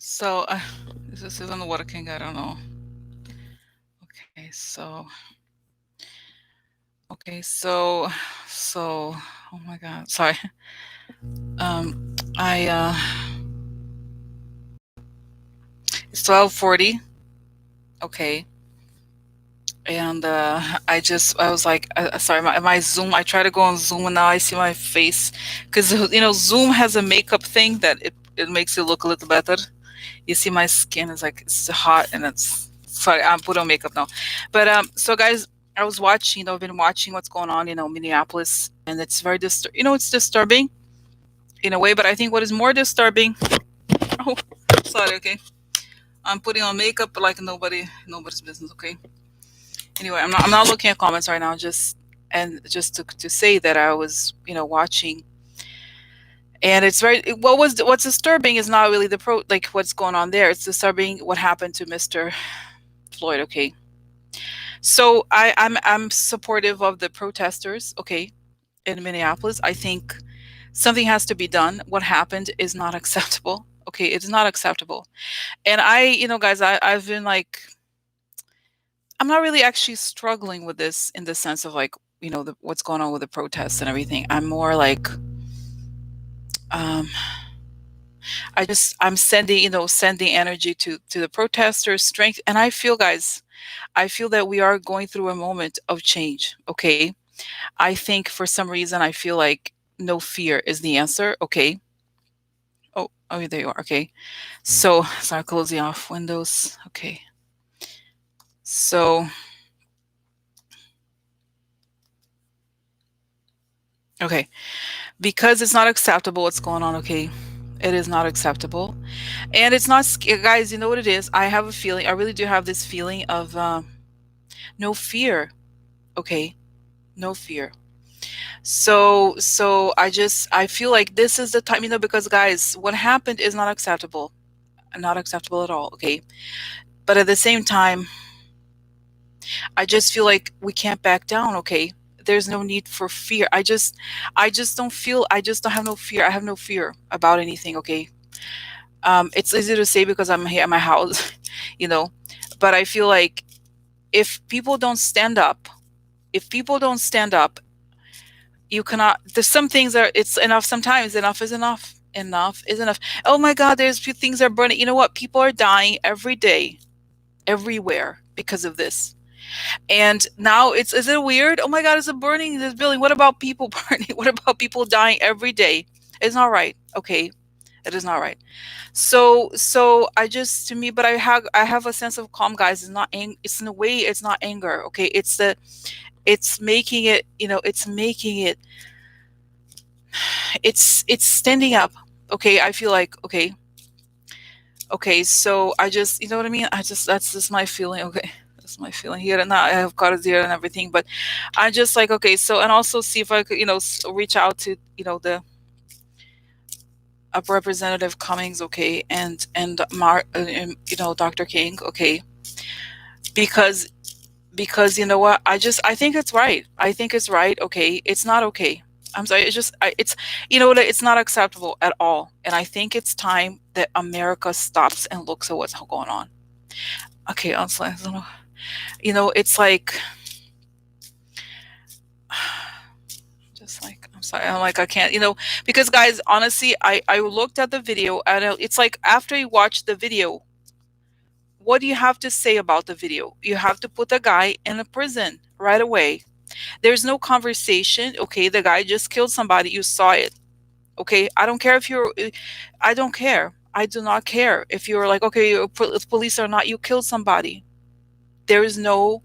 So this isn't working. I don't know. Okay, so oh my God, sorry. I It's 12:40. Okay, and I was like, sorry, my Zoom. I try to go on Zoom and now I see my face because Zoom has a makeup thing that it makes it look a little better. You see my skin is like it's hot and it's sorry, I'm put on makeup now. But so guys, I was watching, I've been watching what's going on, Minneapolis, and it's very it's disturbing in a way, but I think what is more disturbing oh sorry, okay. I'm putting on makeup but like nobody's business, okay. Anyway, I'm not looking at comments right now, just to say that I was, watching, and it's very what's disturbing is not really the like what's going on there. It's disturbing what happened to Mr. Floyd, okay. So I'm supportive of the protesters, okay, in Minneapolis. I think something has to be done. What happened is not acceptable. Okay, it's not acceptable. And guys, I've been like, I'm not really actually struggling with this in the sense of like, what's going on with the protests and everything. I'm more like, um, I'm sending, sending energy to the protesters, strength. And I feel, guys, I feel that we are going through a moment of change. Okay, I think for some reason I feel like no fear is the answer. Okay. Oh, there you are. Okay. So start closing off windows. Okay. So okay. Because it's not acceptable what's going on, okay? It is not acceptable. And it's not guys, you know what it is? I have a feeling, I really do have this feeling of no fear. Okay. No fear. So I feel like this is the time, because guys, what happened is not acceptable. Not acceptable at all, okay? But at the same time, I just feel like we can't back down, okay? There's no need for fear. I just don't have no fear. I have no fear about anything, okay? It's easy to say because I'm here at my house, you know, but I feel like if people don't stand up, if people don't stand up, you cannot, there's some things that it's enough. Sometimes enough is enough. Enough is enough. Oh my God, there's few things that are burning. You know what? People are dying every day, everywhere because of this. And now is it weird? Oh my God, is it burning this building? What about people burning? What about people dying every day? It's not right. Okay. It is not right. So I just, to me, but I have a sense of calm, guys. It's not it's in a way, it's not anger. Okay. It's making it, it's making it, it's standing up. Okay. I feel like, okay. Okay. So I just, you know what I mean? That's just my feeling. Okay. That's my feeling here and now. I have cards here and everything, but I just like, okay. So, and also see if I could, reach out to, up Representative Cummings, okay, and Dr. King, okay, because you know what, I think it's right. I think it's right. Okay, it's not okay. I'm sorry. It's just it's, what, it's not acceptable at all. And I think it's time that America stops and looks at what's going on. Okay, honestly, I don't know. It's like, just like, I'm sorry. I'm like, I can't, because guys, honestly, I looked at the video and it's like after you watch the video, what do you have to say about the video? You have to put the guy in a prison right away. There's no conversation. Okay, the guy just killed somebody. You saw it. Okay, I don't care if you're. I don't care. I do not care if you're like, okay, you're police or not. You killed somebody. There is no.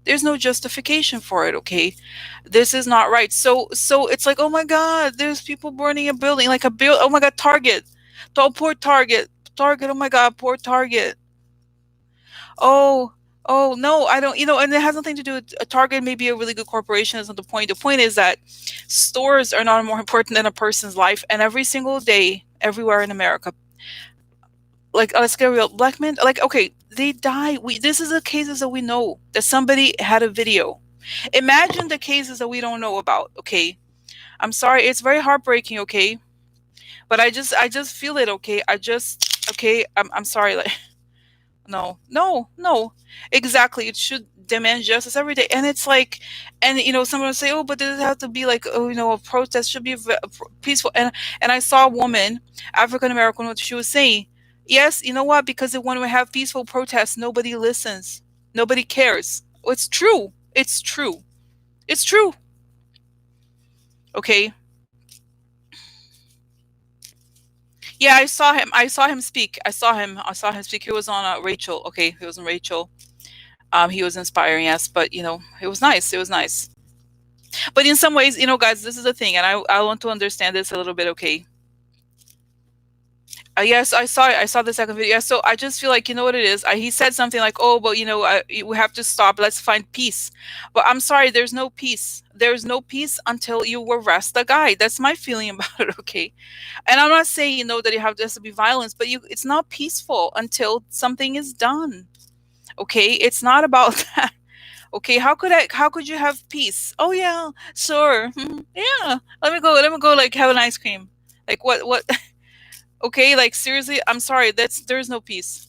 There's no justification for it. Okay, this is not right. So it's like, oh my God, there's people burning a building, like a build. Oh my God, Target. Oh, poor Target. Target. Oh my God, poor Target. Oh, oh no, I don't. And it has nothing to do with a Target. May be a really good corporation. Is not the point. The point is that stores are not more important than a person's life. And every single day, everywhere in America, like, let's get real, black men, like, okay, they die. This is the cases that we know that somebody had a video. Imagine the cases that we don't know about. Okay, I'm sorry, it's very heartbreaking. Okay, but I just feel it. Okay, I just Okay, I'm sorry, like, no, no, no. Exactly. It should demand justice every day. And it's like, and someone will say, "Oh, but does it have to be like, oh, a protest should be peaceful?" And I saw a woman, African American, what she was saying. Yes, you know what? Because when we have peaceful protests, nobody listens, nobody cares. It's true. It's true. It's true. Okay. Yeah, I saw him. I saw him speak. I saw him. I saw him speak. He was on Rachel. Okay, he was on Rachel. He was inspiring, yes, but it was nice. It was nice. But in some ways, guys, this is the thing, and I want to understand this a little bit. Okay. Yes, I saw it. I saw the second video. Yeah, so I just feel like, you know what it is. He said something like, "Oh, but we have to stop. Let's find peace." But I'm sorry, there's no peace. There's no peace until you arrest the guy. That's my feeling about it. Okay, and I'm not saying that you have this to be violence, but it's not peaceful until something is done. Okay, it's not about that. Okay, how could you have peace? Oh yeah, sure. Yeah. Let me go like have an ice cream. Like what okay, like seriously, I'm sorry, there's no peace.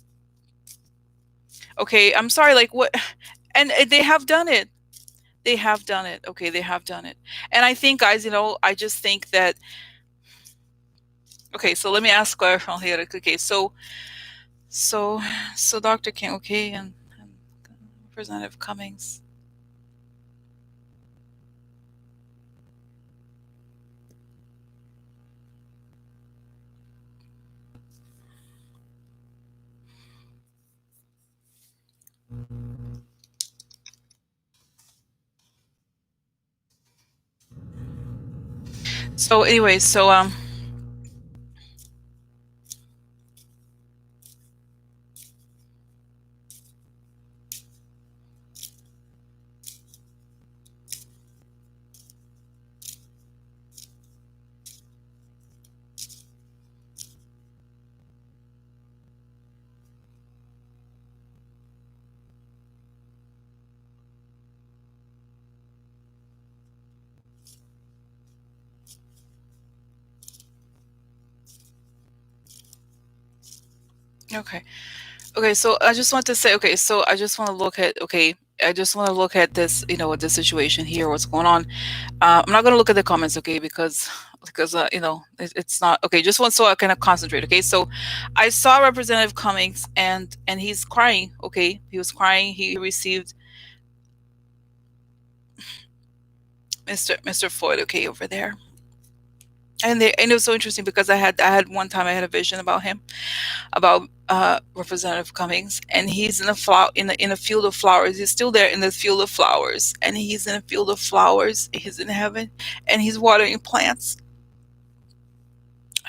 Okay, I'm sorry, like what and they have done it. They have done it. Okay, they have done it. And I think, guys, I just think that okay, so let me ask from here. Okay, so so Dr. King, okay, and Representative Cummings. So anyway, so okay. Okay, so I just want to say, okay, so I just want to look at, okay, I just want to look at this, the situation here, what's going on. I'm not going to look at the comments, okay, because it's not okay. Just want so I kind of concentrate, okay. So I saw Representative Cummings, and he's crying. Okay, he was crying. He received Mr. Floyd, okay, over there. And it was so interesting because I had one time I had a vision about him, about Representative Cummings, and he's in a in a field of flowers. He's still there in the field of flowers, and he's in a field of flowers. He's in heaven, and he's watering plants,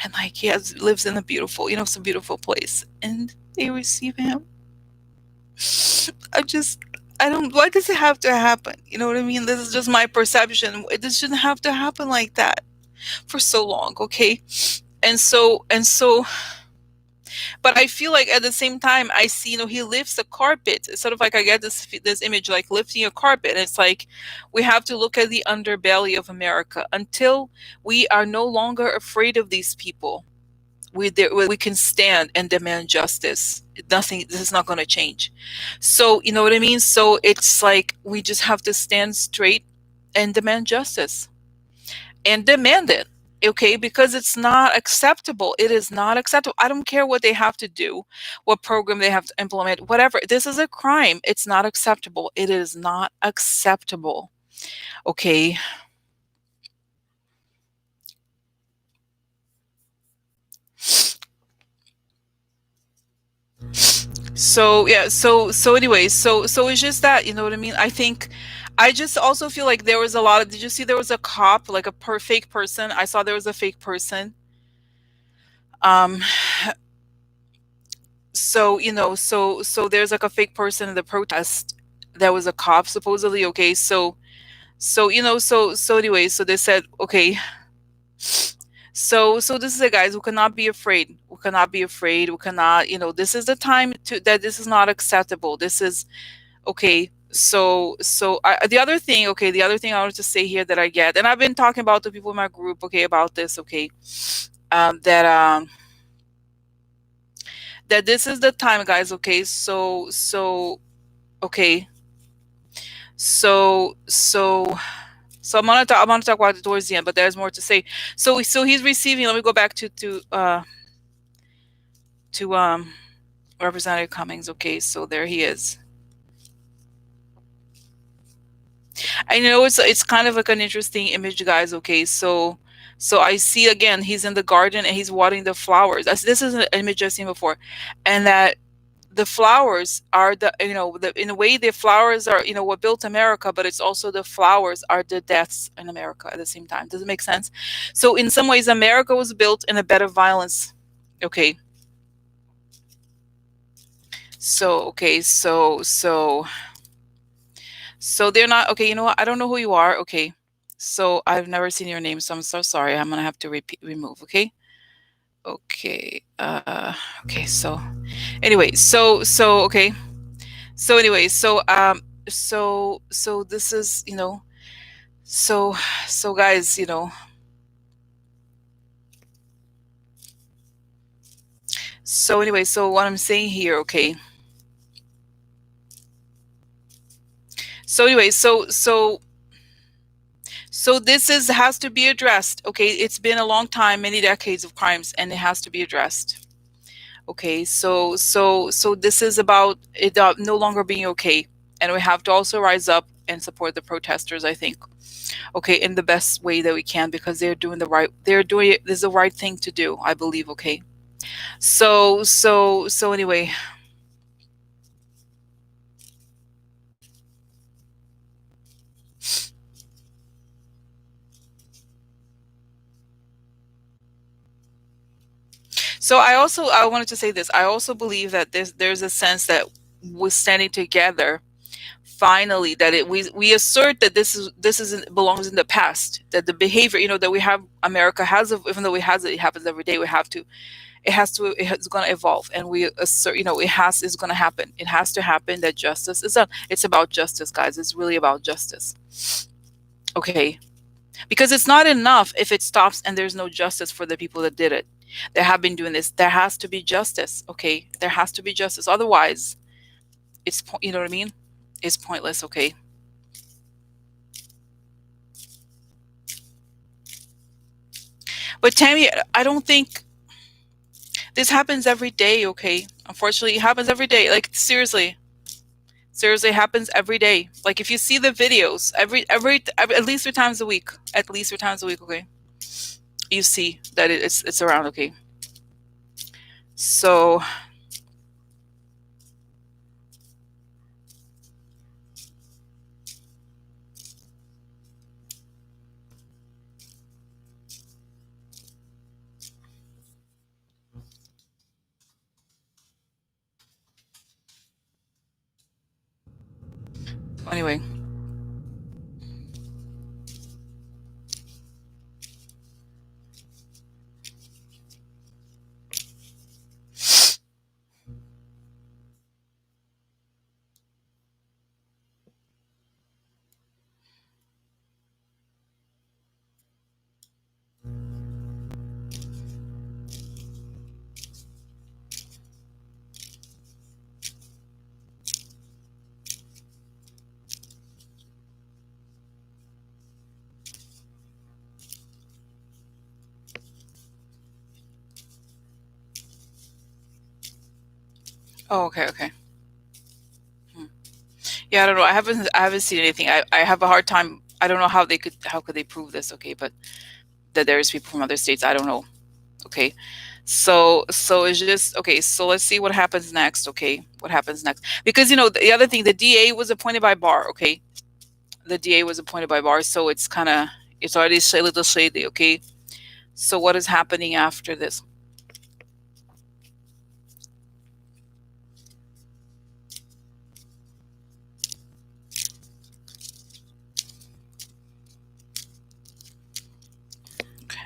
and like lives in a beautiful, some beautiful place, and they receive him. I just. I don't. Why does it have to happen? You know what I mean? This is just my perception. This shouldn't have to happen like that for so long, okay? And so but I feel like at the same time I see, he lifts the carpet. It's sort of like I get this image like lifting a carpet, and it's like we have to look at the underbelly of America until we are no longer afraid of these people. We can stand and demand justice. Nothing. This is not going to change. So you know what I mean. So it's like we just have to stand straight and demand justice and demand it. Okay, because it's not acceptable. It is not acceptable. I don't care what they have to do, what program they have to implement, whatever. This is a crime. It's not acceptable. It is not acceptable. Okay. So yeah, so anyway, so it's just that, you know what I mean? I think I just also feel like there was a lot of, did you see there was a cop, like fake person? I saw there was a fake person. Um so so there's like a fake person in the protest that was a cop supposedly. Okay, so so anyway, so they said, okay, so this is it, guys. We cannot be afraid. We cannot be afraid. We cannot, this is the time to that this is not acceptable. This is okay. The other thing, okay, the other thing I wanted to say here that I get, and I've been talking about to people in my group, okay, about this, okay, that that this is the time, guys. Okay, okay, so so so I'm gonna talk about it towards the end, but there's more to say. So he's receiving. Let me go back to Representative Cummings. Okay, so there he is. I know it's kind of like an interesting image, guys. Okay, so I see again he's in the garden and he's watering the flowers. This is an image I've seen before, and that the flowers are the, in a way, the flowers are, what built America, but it's also the flowers are the deaths in America at the same time. Does it make sense? So in some ways, America was built in a bed of violence. Okay, so they're not okay. You know what? I don't know who you are. Okay, so I've never seen your name, so I'm so sorry. I'm gonna have to remove. Okay. Okay. Okay. So anyway, okay. So anyway, so this is, so so guys, so anyway, so what I'm saying here, okay. So anyway, so this is has to be addressed. Okay, it's been a long time, many decades of crimes, and it has to be addressed. Okay, so this is about it no longer being okay, and we have to also rise up and support the protesters, I think. Okay, in the best way that we can, because they're doing it, this is the right thing to do, I believe. Okay, so anyway, so I wanted to say this. I also believe that there's a sense that we're standing together finally, that we assert that this is belongs in the past, that the behavior, that we have, America has, even though it happens every day, we have to, it's going to evolve, and we assert, it's going to happen, it has to happen, that justice is it's about justice, guys. It's really about justice. Okay, because it's not enough if it stops and there's no justice for the people that did it, that have been doing this. There has to be justice. Okay, there has to be justice, otherwise you know what I mean, it's pointless. Okay. But Tammy, I don't think this happens every day. Okay, unfortunately, it happens every day. Like, seriously, it happens every day. Like, if you see the videos, every at least 3 times a week, at least 3 times a week. Okay, you see that it's around. Okay, so anyway. Oh, okay, okay. Hmm. Yeah, I don't know. I haven't seen anything. I have a hard time. I don't know how could they prove this. Okay, but that there's people from other states. I don't know. Okay. So it's just okay. So let's see what happens next. Okay, what happens next? Because the other thing, the DA was appointed by Barr. Okay, the DA was appointed by Barr, so it's already a little shady. Okay, so what is happening after this? Okay.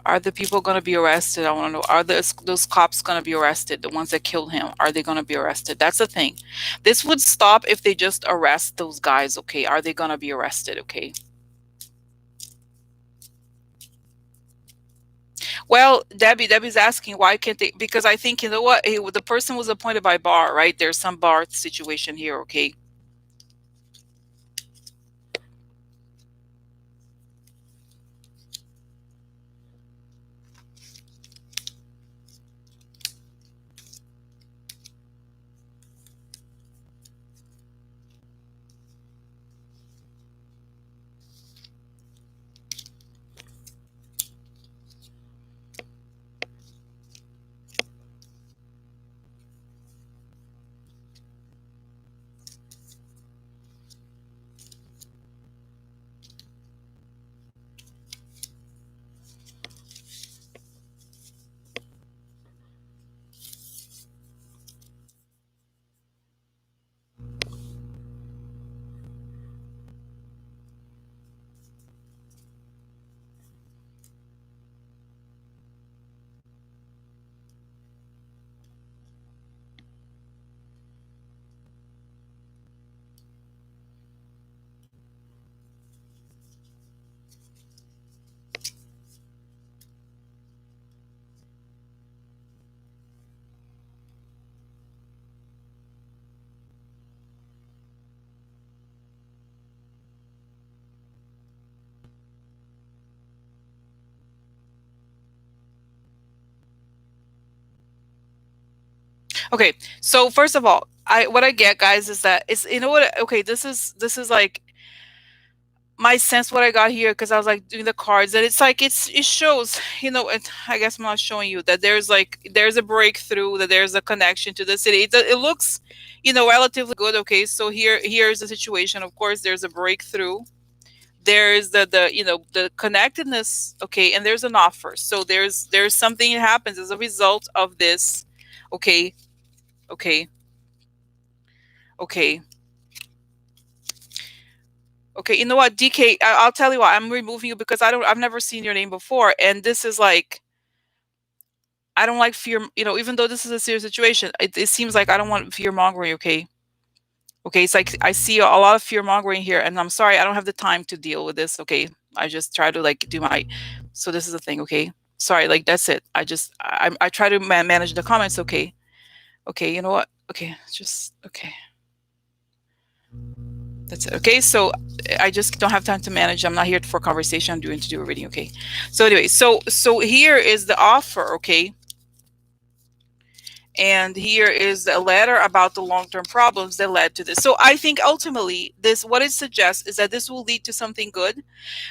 Are the people going to be arrested? I want to know, are those cops going to be arrested? The ones that killed him, are they going to be arrested? That's the thing. This would stop if they just arrest those guys, okay? Are they going to be arrested, okay? Well, Debbie's asking why can't they? Because I think, you know what, the person was appointed by Barr, right? There's some Barr situation here, okay? Okay, so first of all, what I get, guys, is that it's, you know what? Okay, this is like my sense what I got here, because I was like doing the cards, and it's like it shows, I guess I'm not showing you that there's a breakthrough, that there's a connection to the city. It looks, relatively good. Okay, so here's the situation. Of course, there's a breakthrough. There's the connectedness. Okay, and there's an offer. So there's something that happens as a result of this. Okay, okay, okay. Okay, you know what, DK, I'll tell you what, I'm removing you because I've never seen your name before, and this is like, I don't like fear. Even though this is a serious situation, it seems like I don't want fear mongering. Okay, okay, it's like I see a lot of fear mongering here, and I'm sorry, I don't have the time to deal with this. Okay, I just try to like do my. So this is the thing. Okay, sorry, like that's it. I try to manage the comments. Okay, okay, you know what? Okay, just okay. That's it. Okay, so I just don't have time to manage. I'm not here for conversation. I'm doing to do a reading. Okay. So anyway, so here is the offer. Okay. And here is a letter about the long-term problems that led to this. So I think ultimately this, what it suggests is that this will lead to something good,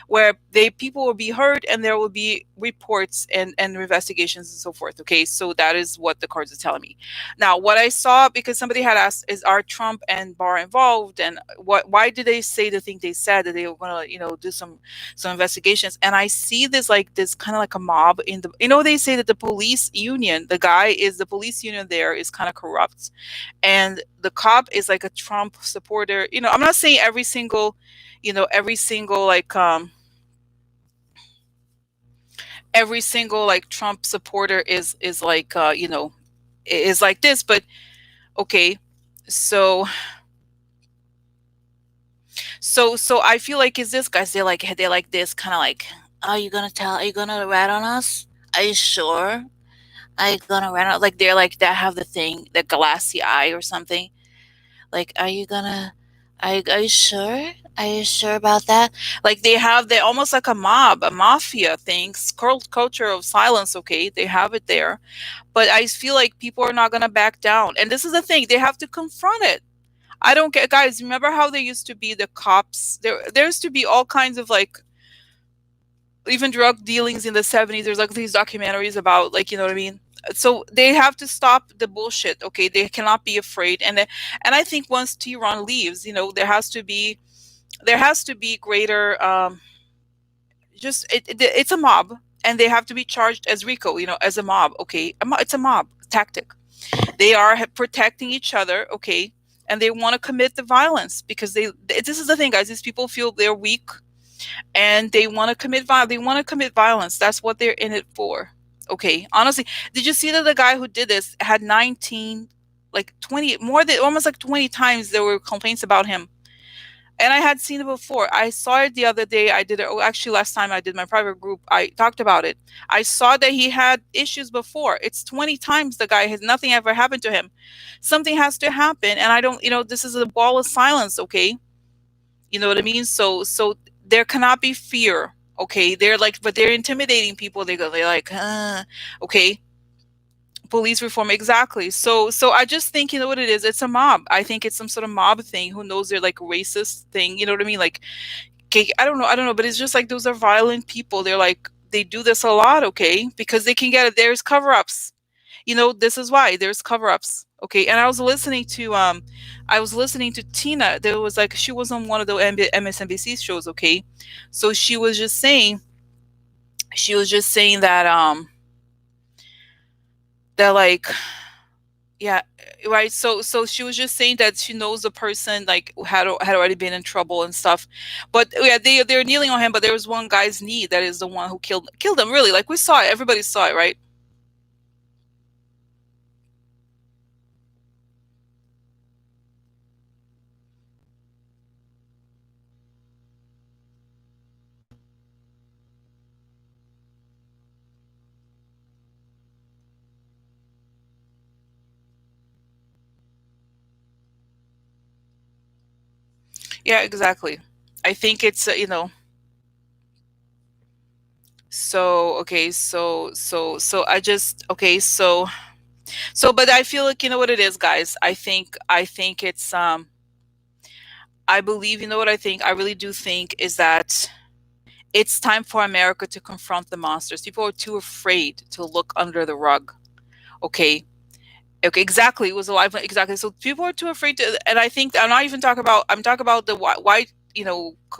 where people will be heard, and there will be reports and investigations and so forth. Okay, so that is what the cards are telling me. Now, what I saw, because somebody had asked, is are Trump and Barr involved, and why did they say the thing they said, that they were going to do some investigations? And I see this kind of like a mob in the, they say that the police union, the police union there is kind of corrupt, and the cop is like a Trump supporter. I'm not saying every single like every single like Trump supporter is like is like this, but okay. So I feel like, is this, guys, they're like this kind of like, are you gonna rat on us? Are you sure? Are you gonna rat on, like they're like that, have the thing, the glassy eye or something. Like, are you sure? Are you sure about that? Like they're almost like a mob, a mafia thing, culture of silence. Okay, they have it there, but I feel like people are not gonna back down. And this is the thing, they have to confront it. I don't get, guys. Remember how there used to be the cops? There used to be all kinds of like, even drug dealings in the 70s. There's like these documentaries about, like, you know what I mean? So they have to stop the bullshit. Okay, they cannot be afraid. And I think once Tehran leaves, there has to be greater it's a mob, and they have to be charged as RICO, as a mob. Okay, it's a mob tactic. They are protecting each other. Okay, and they want to commit the violence because this is the thing, guys. These people feel they're weak. and they want to commit violence. They want to commit violence. That's what they're in it for. Okay. Honestly, did you see that the guy who did this had 19, like 20, more than almost like 20 times there were complaints about him. And I had seen it before. I saw it the other day. I did it. Oh, actually, last time I did my private group, I talked about it. I saw that he had issues before. It's 20 times the guy has nothing ever happened to him. Something has to happen. And I don't, this is a wall of silence. Okay. You know what I mean? So there cannot be fear. Okay. They're like, but they're intimidating people. They're like, okay. Police reform, exactly. So I just think, you know what it is, it's a mob. I think it's some sort of mob thing. Who knows, they're like racist thing, you know what I mean? Like, okay, I don't know, but it's just like those are violent people. They're like, they do this a lot, okay, because they can get it. There's cover-ups. This is why there's cover-ups. Okay. And I was listening to Tina. There was like, she was on one of the MSNBC shows. Okay. So she was just saying that like, yeah, right. So she was just saying that she knows the person like had already been in trouble and stuff, but yeah, they're kneeling on him. But there was one guy's knee that is the one who killed him. Really, like we saw it. Everybody saw it, right? Yeah, exactly. I think it's so okay. So I just okay. But I feel like, you know what it is, guys. I think it's I believe, you know what I think. I really do think is that it's time for America to confront the monsters. People are too afraid to look under the rug. Okay. Okay, exactly. It was alive. Exactly. So people are too afraid to, and I think I'm not even talking about. I'm talking about the white,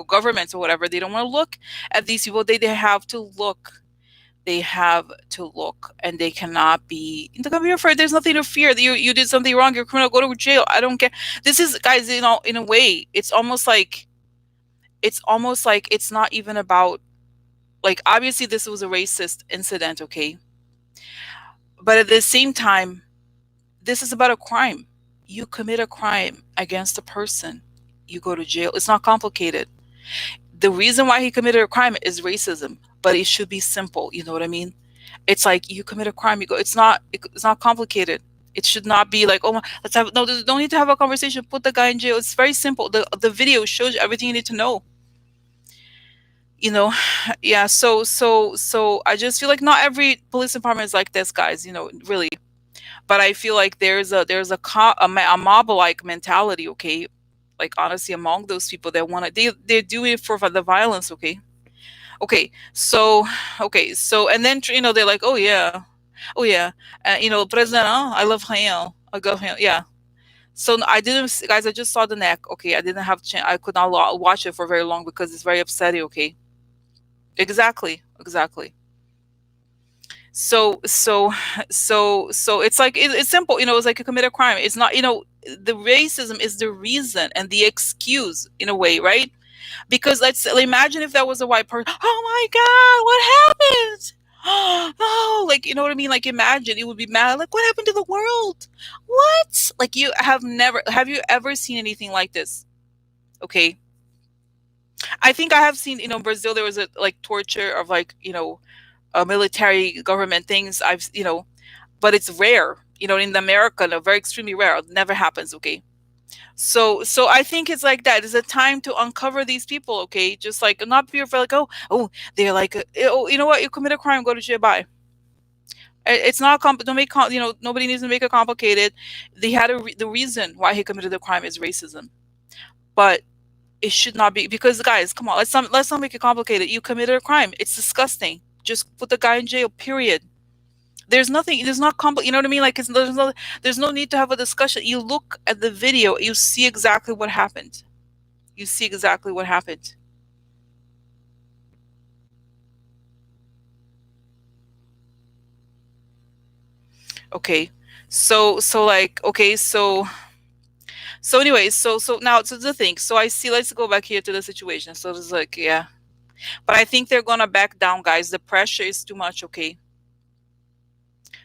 governments or whatever. They don't want to look at these people. They have to look. They have to look, and they cannot be. They're gonna be afraid. There's nothing to fear. You did something wrong. You're a criminal. Go to jail. I don't care. This is, guys. In a way, it's almost like it's not even about, like, obviously this was a racist incident, okay, but at the same time, this is about a crime. You commit a crime against a person, you go to jail. It's not complicated. The reason why he committed a crime is racism, but it should be simple. You know what I mean? It's like, you commit a crime, you go. It's not complicated. It should not be like, oh my, let's have no. There's no need to have a conversation. Put the guy in jail. It's very simple. The video shows you everything you need to know. you know yeah. So I just feel like not every police department is like this, guys, really. But I feel like a mob like mentality, okay, like honestly, among those people that want to, they're doing it for the violence, okay. Okay, so and then they're like, oh yeah, oh yeah, president, I love him, I love him, yeah. So I didn't guys, I just saw the neck, okay. I didn't have chance, I could not watch it for very long because it's very upsetting, okay. Exactly. So it's like, it's simple, it's like you commit a crime. It's not, the racism is the reason and the excuse in a way, right? Because let's imagine if that was a white person. Oh my god, what happened? No, like, you know what I mean? Like, imagine, it would be mad, like, what happened to the world? What? Like, have you ever seen anything like this? Okay. I think I have seen, Brazil, there was a like torture of, like, military government things. But it's rare. In America, no, very extremely rare. It never happens. Okay. So I think it's like that. It's a time to uncover these people. Okay, just like not be afraid. Like, oh, they're like, oh, you know what? You commit a crime, go to jail. Bye. It's not don't make nobody needs to make it complicated. They had the reason why he committed the crime is racism, but it should not be, because, guys, come on, let's not make it complicated. You committed a crime. It's disgusting. Just put the guy in jail. Period. There's nothing. There's not you know what I mean? Like, there's no need to have a discussion. You look at the video. You see exactly what happened. You see exactly what happened. Okay. So like, okay, so anyways, so now to the thing. So I see. Let's go back here to the situation. So it's like, yeah. But I think they're gonna back down, guys. The pressure is too much, okay?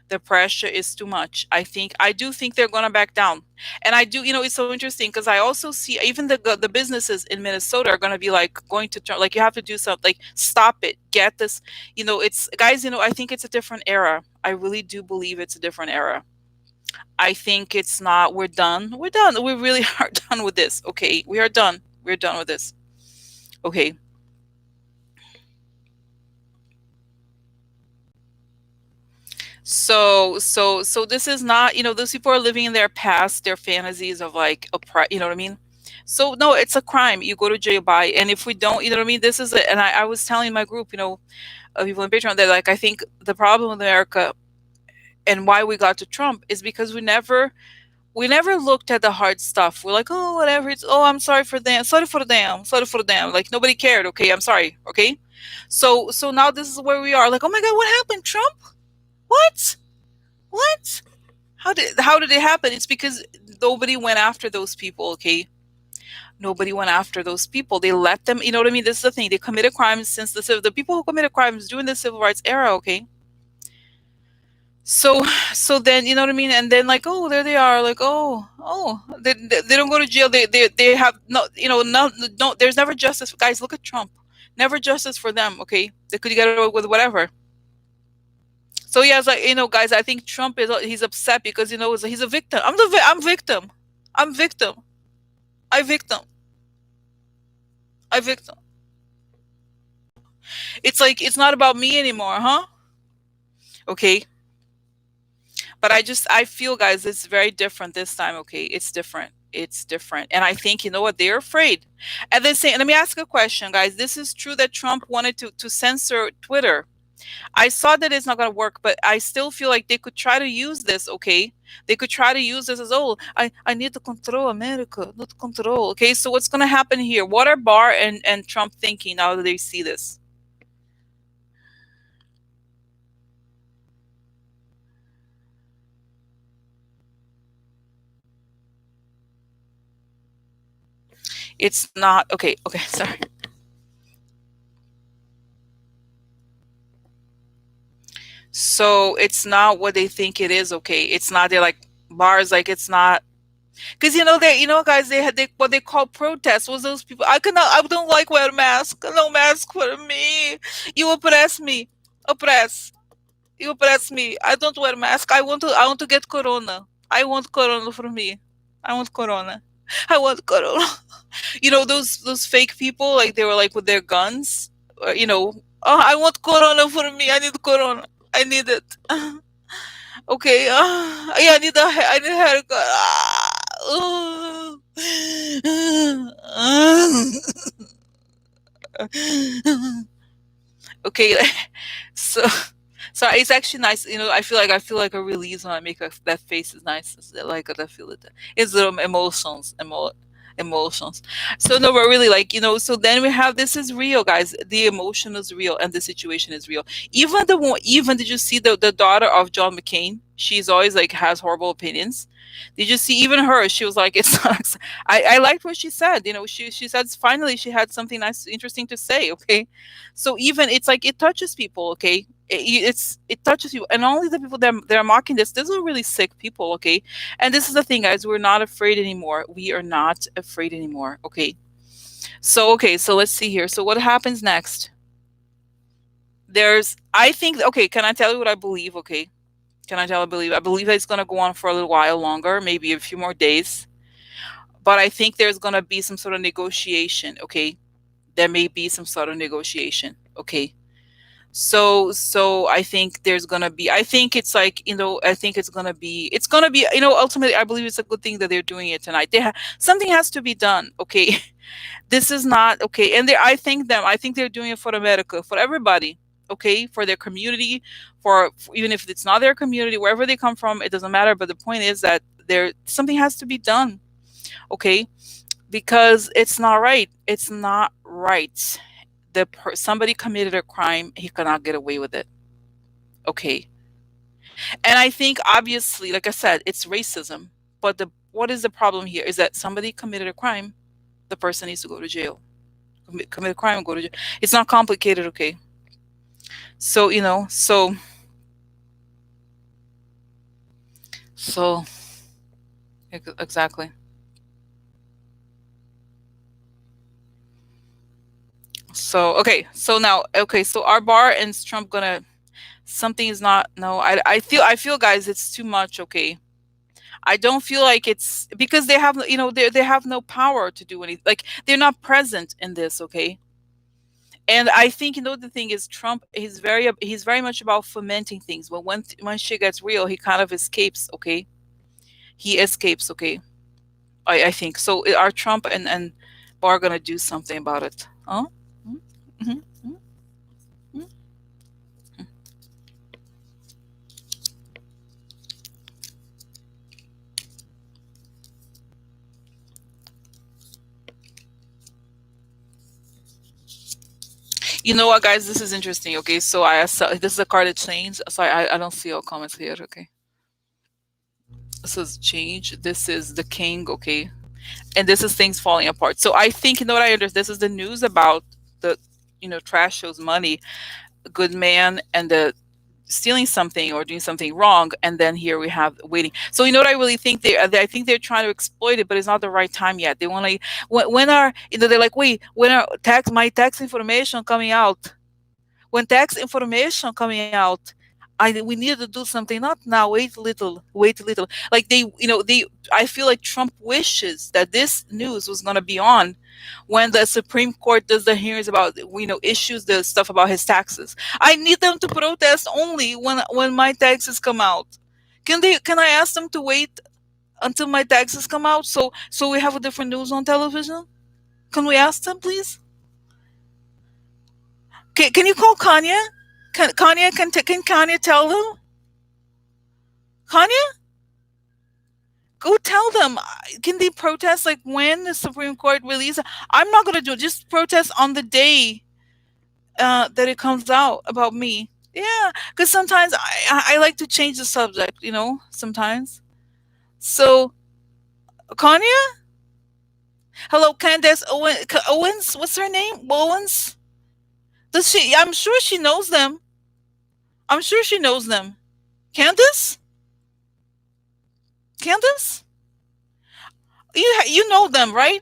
The pressure is too much. I do think they're going to back down. And I do, it's so interesting because I also see even the businesses in Minnesota are going to be like going to turn, like, you have to do something, like, stop it, get this. It's, guys, I think it's a different era. I really do believe it's a different era. I think it's not, we're done, we really are done with this. Okay, we are done, we're done with this. Okay. So this is not, those people are living in their past, their fantasies of, like, you know what I mean? So no, it's a crime. You go to jail by, and if we don't, you know what I mean? This is it. And I was telling my group, of people in Patreon, that, like, I think the problem with America and why we got to Trump is because we never looked at the hard stuff. We're like, oh, whatever. It's, oh, I'm sorry for them. Sorry for them. Sorry for them. Like, nobody cared. Okay, I'm sorry. Okay. So now this is where we are. Like, oh my God, what happened? Trump? What? What? How did it happen? It's because nobody went after those people, okay? Nobody went after those people. They let them, you know what I mean? This is the thing. They committed crimes since the people who committed crimes during the civil rights era, okay? So then, you know what I mean? And then, like, oh, there they are, like, oh, they don't go to jail. They have no, no, there's never justice. Guys, look at Trump. Never justice for them, okay? They could get away with whatever. So yeah, it's like, guys, I think Trump he's upset because, he's a victim. I'm victim. I'm victim. I victim. I victim. It's like it's not about me anymore, huh? Okay. But I feel, guys, it's very different this time, okay? It's different. It's different. And I think, you know what, they're afraid. And then say, let me ask a question, guys. This is true that Trump wanted to censor Twitter. I saw that it's not going to work, but I still feel like they could try to use this, okay? They could try to use this as, oh, I need to control America, not control, okay? So what's going to happen here? What are Barr and Trump thinking now that they see this? It's not, okay, okay, sorry. So it's not what they think it is, okay? It's not, they're like, Barr's like, it's not. Because guys, they had what they call protests. Was those people? I don't like wear mask. No mask for me. You oppress me. Oppress. You oppress me. I don't wear mask. I want to get corona. I want corona for me. I want corona. I want corona. Those fake people, like, they were like with their guns. Oh, I want corona for me. I need corona. I need it. Okay. Yeah, I need a haircut. Okay. so so it's actually nice. I feel like a release when I make that face is nice. Like, I feel it. It's little emotions. So no, but really, like, so then we have, this is real, guys. The emotion is real and the situation is real. Even did you see the daughter of John McCain? She's always, like, has horrible opinions. Did you see even her? She was like, it's not. I liked what she said. She said finally she had something nice, interesting to say. Okay, so even it's like it touches people. Okay, it touches you, and only the people that are mocking this. These are really sick people. Okay, and this is the thing, guys. We're not afraid anymore. We are not afraid anymore. Okay, so let's see here. So what happens next? I think. Okay, can I tell you what I believe? Okay, can I tell you? I believe that it's gonna go on for a little while longer, maybe a few more days. But I think there's gonna be some sort of negotiation. Okay, there may be some sort of negotiation. Okay, so I think there's gonna be. I think it's like, I think it's gonna be. It's gonna be. Ultimately, I believe it's a good thing that they're doing it tonight. Something has to be done. Okay, this is not okay. And I thank them. I think they're doing it for America, for everybody. Okay, for their community, even if it's not their community, wherever they come from, it doesn't matter. But the point is that something has to be done. Okay, because it's not right. It's not right. Somebody committed a crime. He cannot get away with it. Okay, and I think obviously, like I said, it's racism. But what is the problem here is that somebody committed a crime. The person needs to go to jail. commit a crime and go to jail. It's not complicated, okay? So, so exactly. So okay, so now okay, so our bar and Trump gonna something is not no. I feel guys, it's too much. Okay, I don't feel like it's because they have they have no power to do anything. Like they're not present in this. Okay, and I think the thing is Trump. He's very much about fomenting things. But when shit gets real, he kind of escapes. Okay, he escapes. Okay, I think so. Are Trump and Barr gonna do something about it? Huh? Mm-hmm. You know what, guys? This is interesting. Okay, so this is a card that changed. So I don't see all comments here. Okay, this is change. This is the king. Okay, and this is things falling apart. So I think what I understand. This is the news about the trash shows money, good man, and the stealing something or doing something wrong, and then here we have waiting. So what I really think I think they're trying to exploit it, but it's not the right time yet. They want to when are they're like, wait, when are my tax information coming out? When tax information coming out, we need to do something. Not now. Wait a little. Wait a little. Like they. I feel like Trump wishes that this news was going to be on when the Supreme Court does the hearings about issues the stuff about his taxes. I need them to protest only when my taxes come out. Can I ask them to wait until my taxes come out so we have a different news on television? Can we ask them, please? Can you call Kanye? Can Kanye tell them? Kanye, go tell them. Can they protest like when the Supreme Court release? I'm not gonna do it. Just protest on the day that it comes out about me. Yeah, because sometimes I like to change the subject. Sometimes. So Kanye, hello, Candace Owens. What's her name? Owens. Does she? I'm sure she knows them. I'm sure she knows them. Candace. Candace. You know them, right?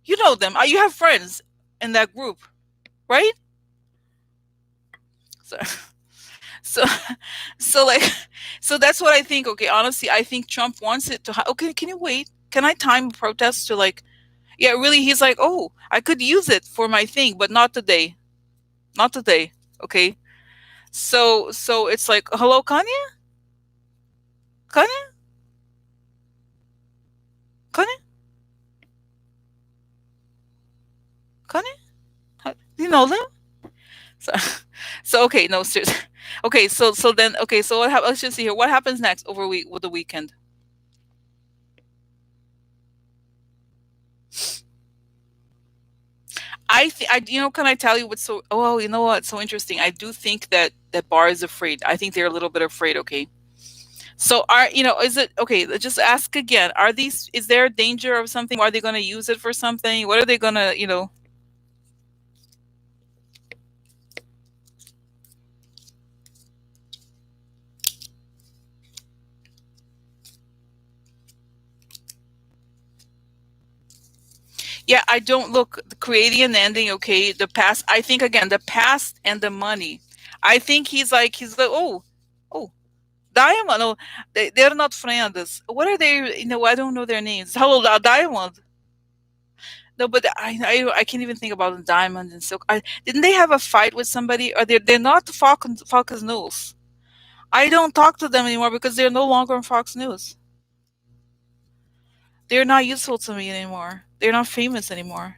You know them. You have friends in that group, right? So, so, so like, so that's what I think. Okay, honestly, I think Trump wants it to. Okay, can you wait? Can I time a protest to like? Yeah, really. He's like, oh, I could use it for my thing, but not today. Not today. Okay. So it's like, hello, Kanye, Kanye, Kanye, Kanye. You know them? So, so okay, no, seriously. Okay, so then okay, so what happens? Let's just see here. What happens next over week with the weekend? Can I tell you what's so? Oh, you know what's so interesting? I do think that Barr is afraid. I think they're a little bit afraid. Okay, so is it okay? Let's just ask again. Is there a danger of something? Are they going to use it for something? What are they going to? Yeah, I don't look creating an ending. Okay, the past. I think again, the past and the money. I think he's like, oh, Diamond. No, they're not friends. What are they? I don't know their names. Hello, Diamond. No, but I can't even think about Diamond and Silk. Didn't they have a fight with somebody? Or they're not Fox News. I don't talk to them anymore because they're no longer on Fox News. They're not useful to me anymore. They're not famous anymore.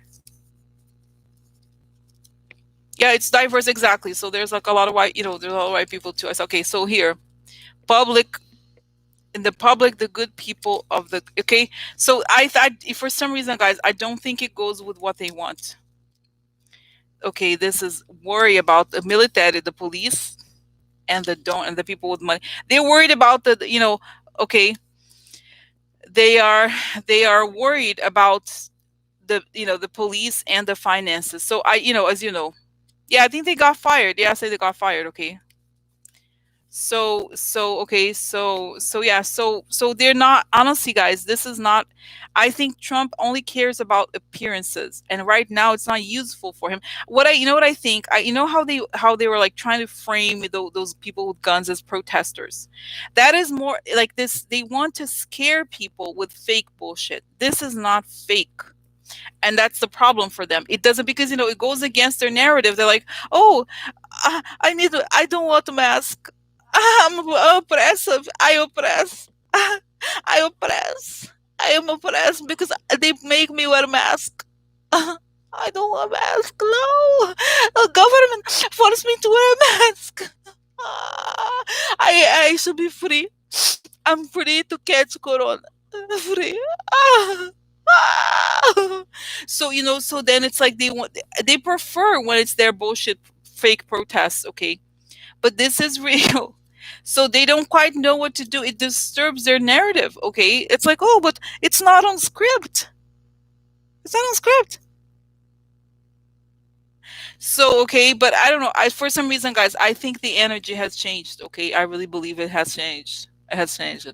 Yeah, it's diverse exactly. So there's like a lot of white, there's a lot of white people too. I said, okay, so here, public in the public, the good people of the okay. So I thought for some reason, guys, I don't think it goes with what they want. Okay, this is worry about the military, the police, and the people with money. They're worried about okay, they are they are worried about the police and the finances. So as you know, yeah, I think they got fired. Yeah, I say they got fired. Okay. Okay, yeah, so they're not, honestly, guys, this is not, I think Trump only cares about appearances, and right now it's not useful for him. What I think, how they were like trying to frame those people with guns as protesters. That is more like this, they want to scare people with fake bullshit. This is not fake, and that's the problem for them. It doesn't, because it goes against their narrative. They're like, oh, I don't want to mask. I'm oppressive. I oppress. I oppress. I am oppressed because they make me wear a mask. I don't want a mask. No, the government forced me to wear a mask. I should be free. I'm free to catch corona. Free. Ah. Ah. So then it's like they prefer when it's their bullshit fake protests, okay? But this is real. So they don't quite know what to do. It disturbs their narrative, okay? It's like, oh, but it's not on script. It's not on script. So, okay, but I don't know. For some reason, guys, I think the energy has changed. Okay, I really believe it has changed. It has changed.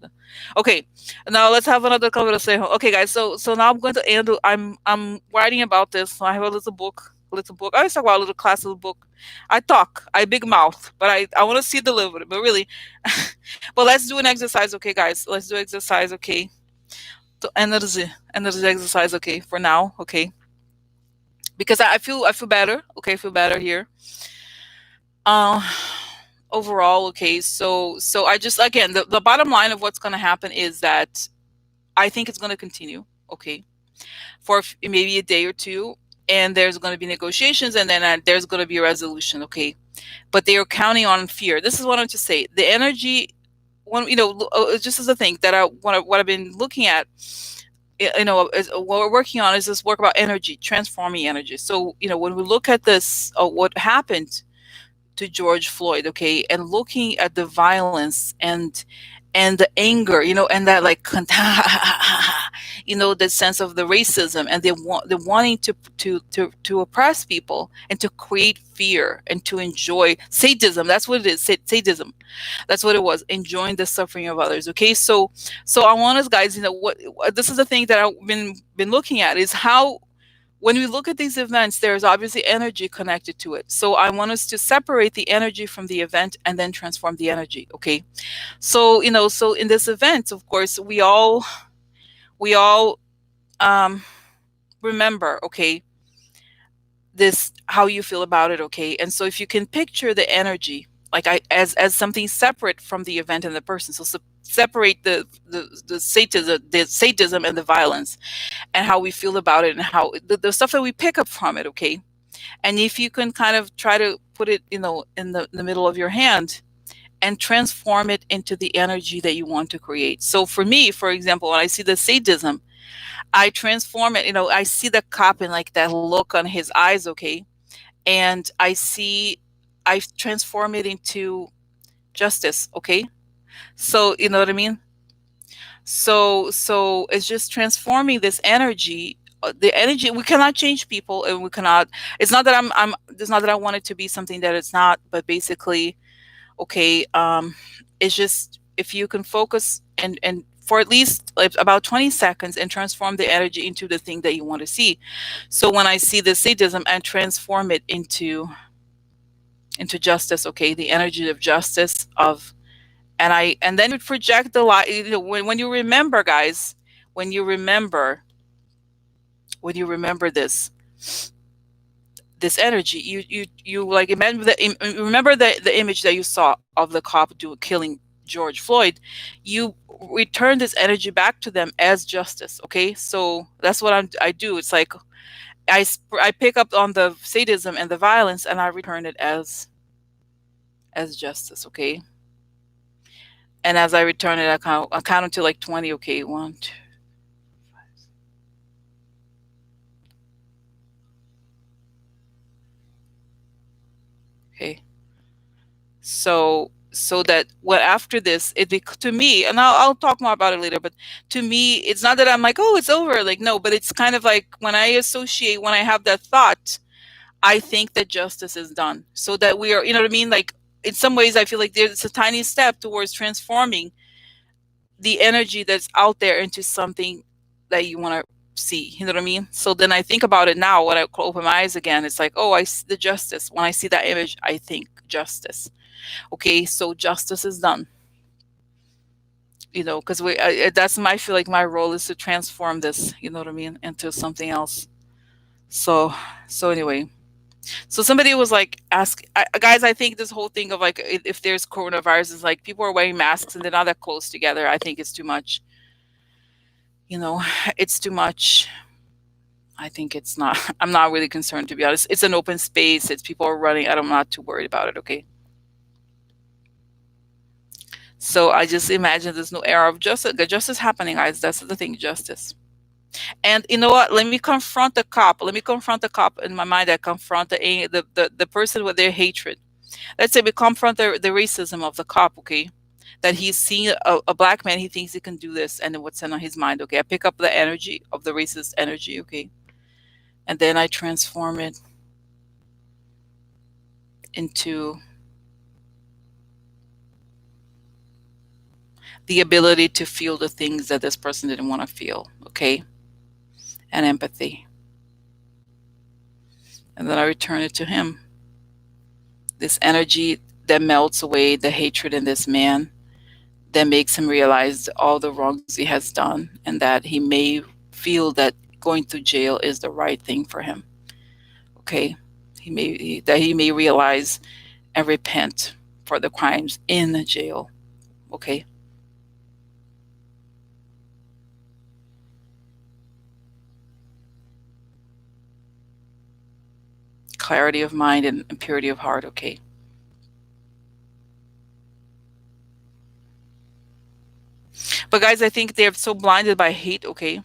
Okay, now let's have another conversation. Okay, guys. So now I'm going to end. I'm writing about this. So I have a little book. Little book. I always talk about a little class, little book. I talk. I big mouth, but I want to see delivery. But really, but let's do an exercise. Okay, guys. Let's do exercise. Okay. To energy exercise. Okay, for now. Okay, because I feel better. Okay, I feel better here. Uh, Overall, okay. So I just, again, the bottom line of what's going to happen is that I think it's going to continue. Okay, for maybe a day or two, and there's going to be negotiations, and then there's going to be a resolution. Okay, but they are counting on fear. This is what I want to say. The energy, just as a thing that what I've been looking at, what we're working on is this work about energy, transforming energy. So when we look at this, what happened to George Floyd, okay, and looking at the violence and the anger, and that like the sense of the racism, and they're wanting to oppress people and to create fear and to enjoy sadism. That's what it is. Sadism. That's what it was. Enjoying the suffering of others. Okay, so I want us, guys, this is the thing that I've been looking at, is how when we look at these events, there's obviously energy connected to it. So I want us to separate the energy from the event and then transform the energy. Okay. So in this event, of course, we all um, remember, okay, this, how you feel about it. Okay. And so if you can picture the energy, like as something separate from the event and the person. So separate the sadism and the violence, and how we feel about it, and how the stuff that we pick up from it. Okay. And if you can kind of try to put it, in the middle of your hand, and transform it into the energy that you want to create. So for me, for example, when I see the sadism, I transform it. I see the cop and like that look on his eyes, okay? And I transform it into justice, okay? So, you know what I mean? So it's just transforming this energy. The energy, we cannot change people, and we cannot, it's not that it's not that I want it to be something that it's not, but basically, okay, it's just, if you can focus and for at least like about 20 seconds, and transform the energy into the thing that you want to see. So when I see the sadism, and transform it into justice, okay, the energy of justice, of and then you project the light. When you remember, guys, when you remember this energy, you like imagine remember the image that you saw of the cop killing George Floyd. You return this energy back to them as justice. Okay, so that's what I do. It's like I pick up on the sadism and the violence, and I return it as justice. Okay, and as I return it, I count until like 20. Okay, one, two. Okay. So so that what after this to me, and I'll talk more about it later, but to me it's not that I'm like, oh, it's over, like, no, but it's kind of like when I associate, when I have that thought, I think that justice is done, so that we are, you know what I mean, like, in some ways I feel like there's a tiny step towards transforming the energy that's out there into something that you want to see, you know what I mean. So then I think about it now when I open my eyes again, it's like, oh, I see the justice. When I see that image, I think justice. Okay, so justice is done, because that's my, I feel like my role is to transform this, you know what I mean, into something else. So anyway, so somebody was like, guys, I think this whole thing of like, if there's coronavirus, is like people are wearing masks and they're not that close together. I think it's too much, you know it's too much. I think it's not. I'm not really concerned, to be honest. It's an open space, it's people are running, I'm not too worried about it. Okay, so I just imagine this new era of justice, the justice happening, guys. That's the thing, justice. And you know what, let me confront the cop, in my mind. I confront the person with their hatred. Let's say we confront the racism of the cop, okay, that he's seeing a black man, he thinks he can do this, and then what's in his mind. Okay, I pick up the energy of the racist energy, okay, and then I transform it into the ability to feel the things that this person didn't want to feel, okay, and empathy. And then I return it to him. This energy that melts away the hatred in this man, that makes him realize all the wrongs he has done, and that he may feel that going to jail is the right thing for him. Okay, that he may realize and repent for the crimes in the jail. Okay. Clarity of mind and purity of heart. Okay. But guys, I think they're so blinded by hate. Okay,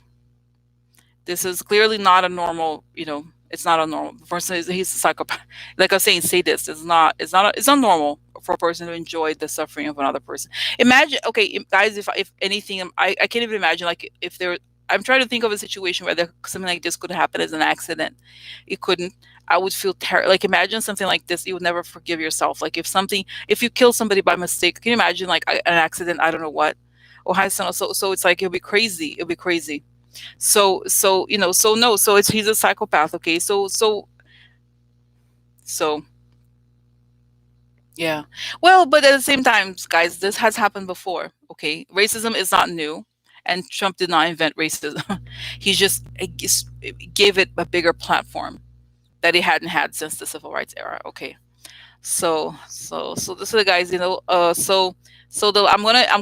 this is clearly not a normal, it's not a normal person. He's a psychopath. Like I was saying, sadist. It's not normal for a person to enjoy the suffering of another person. Imagine, okay, guys, if anything, I can't even imagine, like, if there, I'm trying to think of a situation where something like this could happen as an accident. It couldn't. I would feel terrible. Like, imagine something like this, you would never forgive yourself. Like, if you kill somebody by mistake, can you imagine, like, an accident? I don't know what, or how, so it's like, it'll be crazy. It'll be crazy. So so no, so he's a psychopath. Okay, so yeah. Well, but at the same time, guys, this has happened before. Okay, racism is not new, and Trump did not invent racism. He just gave it a bigger platform that it hadn't had since the civil rights era. Okay, so this is the guys. I'm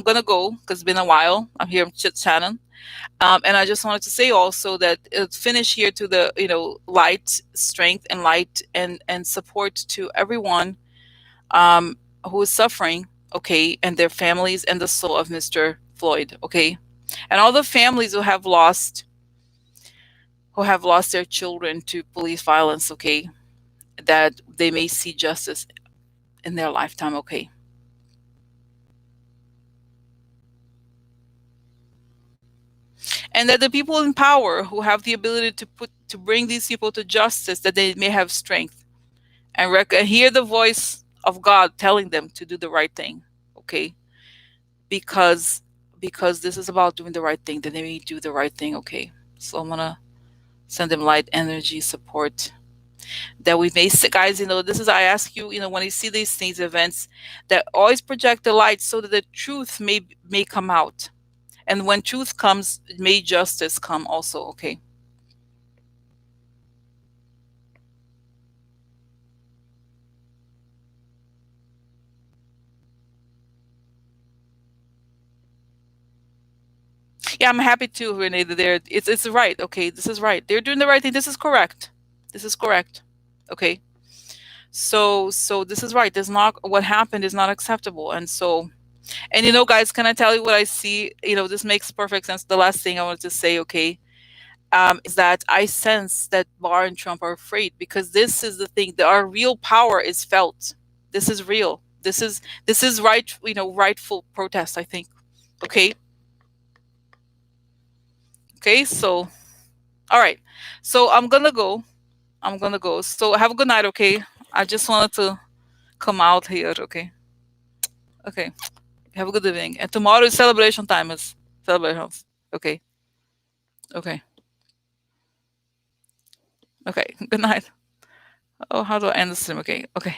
gonna go because it's been a while. I'm here chit chatting. And I just wanted to say also that finish here to the, light, strength, and light, and support to everyone who is suffering, okay, and their families, and the soul of Mr. Floyd, okay, and all the families who have lost their children to police violence, okay, that they may see justice in their lifetime, okay. And that the people in power who have the ability to bring these people to justice, that they may have strength and hear the voice of God telling them to do the right thing. Okay, because this is about doing the right thing. That they may do the right thing. Okay, so I'm gonna send them light, energy, support. That we may see, guys. This is, I ask you. When you see these things, events, that always project the light so that the truth may come out. And when truth comes, may justice come also. Okay. Yeah, I'm happy too, Renee. That it's right. Okay, this is right. They're doing the right thing. This is correct. This is correct. Okay. So this is right. This not what happened is not acceptable. And guys, can I tell you what I see? This makes perfect sense. The last thing I wanted to say, okay, is that I sense that Barr and Trump are afraid, because this is the thing. That our real power is felt. This is real. This is right, rightful protest, I think. Okay. Okay, so all right. So I'm gonna go. So have a good night, okay? I just wanted to come out here, okay? Okay. Have a good evening. And tomorrow is celebration time. Is celebrations. Okay. Okay. Okay. Good night. Oh, how do I end the stream? Okay. Okay.